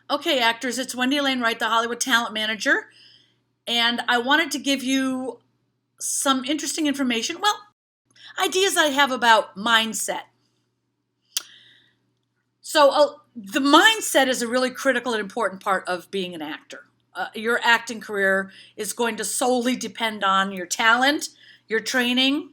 Okay, actors, it's Wendy Alane Wright, the Hollywood talent manager, and I wanted to give you some interesting information. Well, ideas I have about mindset. The mindset is a really critical and important part of being an actor. Your acting career is going to solely depend on your talent, your training,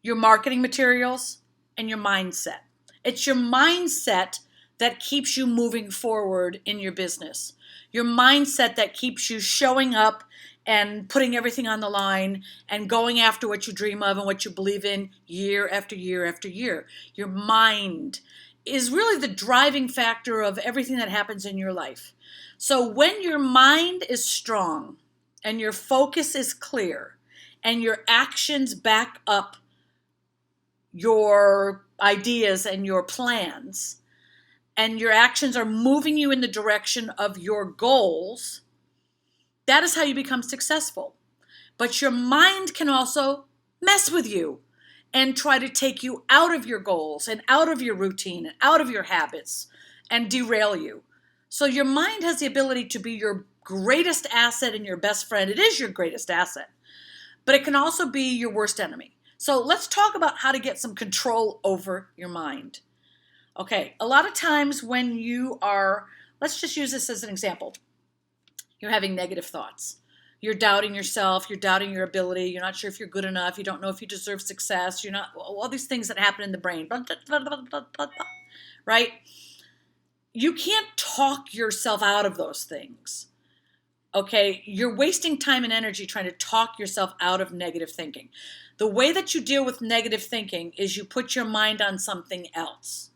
your marketing materials, and your mindset. It's your mindset that keeps you moving forward in your business. Your mindset that keeps you showing up and putting everything on the line and going after what you dream of and what you believe in year after year after year. Your mind is really the driving factor of everything that happens in your life. So when your mind is strong and your focus is clear and your actions back up your ideas and your plans, and your actions are moving you in the direction of your goals, that is how you become successful. But your mind can also mess with you and try to take you out of your goals and out of your routine and out of your habits and derail you. So your mind has the ability to be your greatest asset and your best friend. It is your greatest asset, but it can also be your worst enemy. So let's talk about how to get some control over your mind. Okay, a lot of times when you are, let's just use this as an example. You're having negative thoughts. You're doubting yourself. You're doubting your ability. You're not sure if you're good enough. You don't know if you deserve success. You're not, all these things that happen in the brain, right? You can't talk yourself out of those things. Okay, you're wasting time and energy trying to talk yourself out of negative thinking. The way that you deal with negative thinking is you put your mind on something else.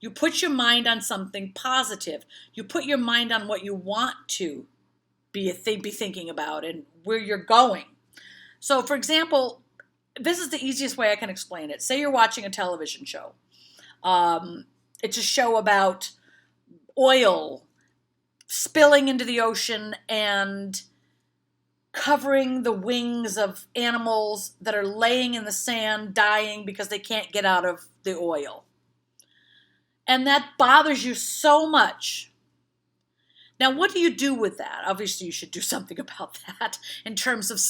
You put your mind on something positive. You put your mind on what you want to be thinking about and where you're going. So, for example, this is the easiest way I can explain it. Say you're watching a television show. It's a show about oil spilling into the ocean and covering the wings of animals that are laying in the sand, dying because they can't get out of the oil. And that bothers you so much. Now, what do you do with that? Obviously, you should do something about that in terms of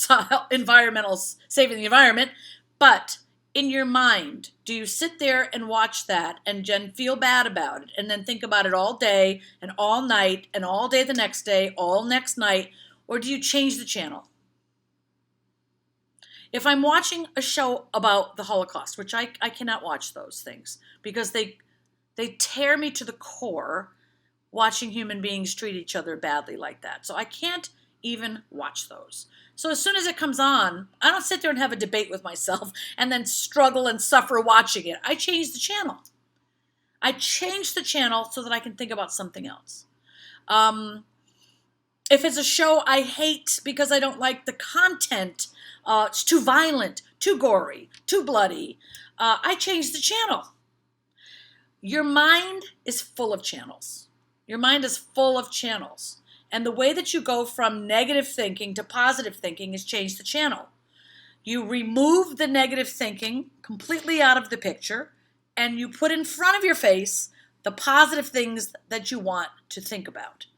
environmental, saving the environment. But in your mind, do you sit there and watch that and then feel bad about it and then think about it all day and all night and all day the next day, all next night, or do you change the channel? If I'm watching a show about the Holocaust, which I cannot watch those things because they tear me to the core, watching human beings treat each other badly like that. So I can't even watch those. So as soon as it comes on, I don't sit there and have a debate with myself and then struggle and suffer watching it. I change the channel. I change the channel so that I can think about something else. If it's a show I hate because I don't like the content, it's too violent, too gory, too bloody, I change the channel. Your mind is full of channels. Your mind is full of channels. And the way that you go from negative thinking to positive thinking is change the channel. You remove the negative thinking completely out of the picture and you put in front of your face the positive things that you want to think about.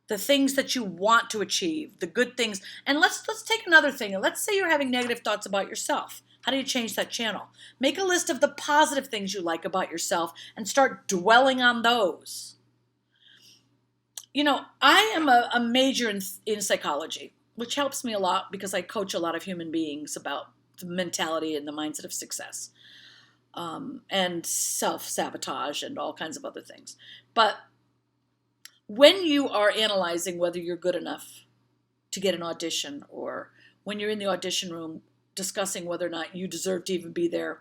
The things that you want to achieve, the good things. And let's take another thing. Let's say you're having negative thoughts about yourself. How do you change that channel? Make a list of the positive things you like about yourself and start dwelling on those. You know, I am a major in psychology, which helps me a lot because I coach a lot of human beings about the mentality and the mindset of success, and self-sabotage and all kinds of other things. But when you are analyzing whether you're good enough to get an audition, or when you're in the audition room discussing whether or not you deserve to even be there,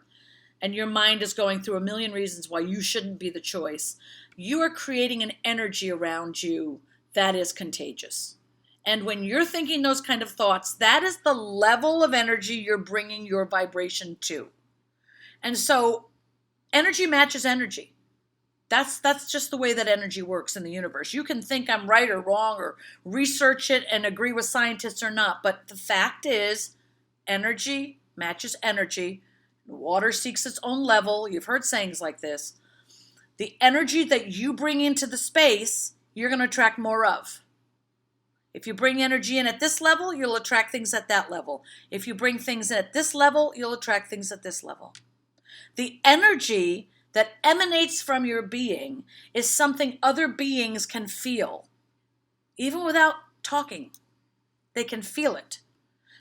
and your mind is going through a million reasons why you shouldn't be the choice, you are creating an energy around you that is contagious. And when you're thinking those kind of thoughts, that is the level of energy you're bringing your vibration to. And so energy matches energy. That's just the way that energy works in the universe. You can think I'm right or wrong or research it and agree with scientists or not, but the fact is energy matches energy. Water seeks its own level. You've heard sayings like this. The energy that you bring into the space, you're going to attract more of. If you bring energy in at this level, you'll attract things at that level. If you bring things in at this level, you'll attract things at this level. The energy that emanates from your being is something other beings can feel. Even without talking, they can feel it.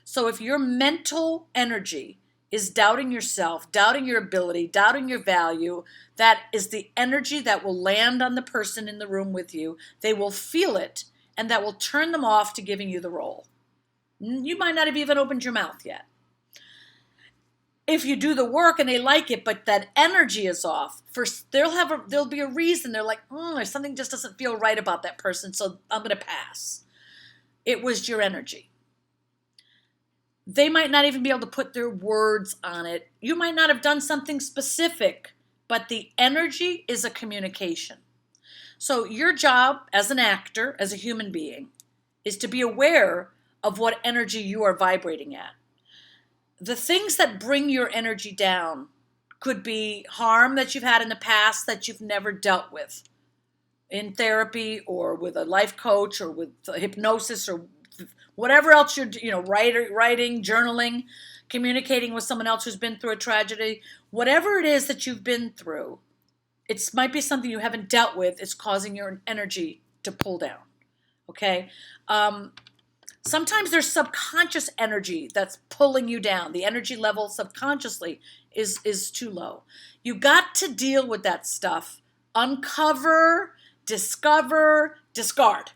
So if your mental energy is doubting yourself, doubting your ability, doubting your value, that is the energy that will land on the person in the room with you. They will feel it, and that will turn them off to giving you the role. You might not have even opened your mouth yet. If you do the work and they like it, but that energy is off, first there'll be a reason. They're like, something just doesn't feel right about that person, so I'm going to pass. It was your energy. They might not even be able to put their words on it. You might not have done something specific, but the energy is a communication. So your job as an actor, as a human being, is to be aware of what energy you are vibrating at. The things that bring your energy down could be harm that you've had in the past that you've never dealt with in therapy or with a life coach or with hypnosis or whatever else you're, writing, journaling, communicating with someone else who's been through a tragedy, whatever it is that you've been through, it might be something you haven't dealt with. It's causing your energy to pull down. Okay. Sometimes there's subconscious energy that's pulling you down. The energy level subconsciously is too low. You got to deal with that stuff. Uncover, discover, discard.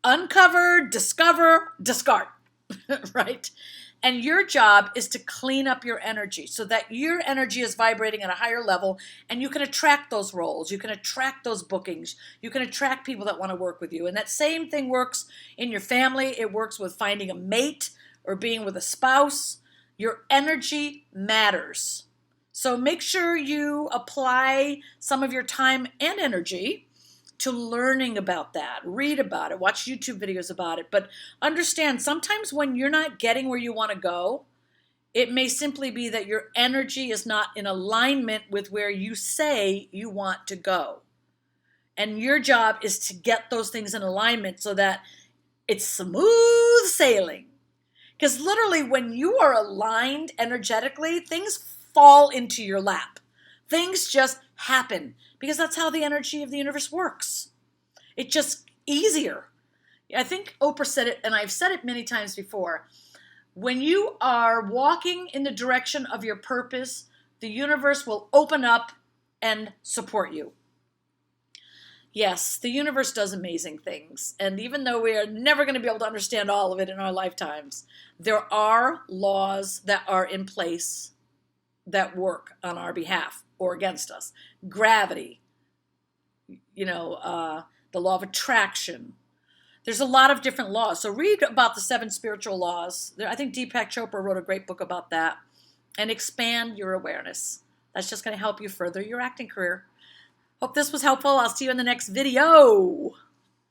Uncover, discover, discard, right? And your job is to clean up your energy so that your energy is vibrating at a higher level and you can attract those roles. You can attract those bookings. You can attract people that want to work with you. And that same thing works in your family. It works with finding a mate or being with a spouse. Your energy matters. So make sure you apply some of your time and energy to learning about that. Read about it, watch YouTube videos about it, but understand sometimes when you're not getting where you want to go, it may simply be that your energy is not in alignment with where you say you want to go. And your job is to get those things in alignment so that it's smooth sailing. Because literally when you are aligned energetically, things fall into your lap. Things just happen because that's how the energy of the universe works. It's just easier. I think Oprah said it, and I've said it many times before. When you are walking in the direction of your purpose, the universe will open up and support you. Yes, the universe does amazing things. And even though we are never going to be able to understand all of it in our lifetimes, there are laws that are in place that work on our behalf or against us. Gravity, the law of attraction. There's a lot of different laws. So read about the 7 spiritual laws. I think Deepak Chopra wrote a great book about that. And expand your awareness. That's just going to help you further your acting career. Hope this was helpful. I'll see you in the next video.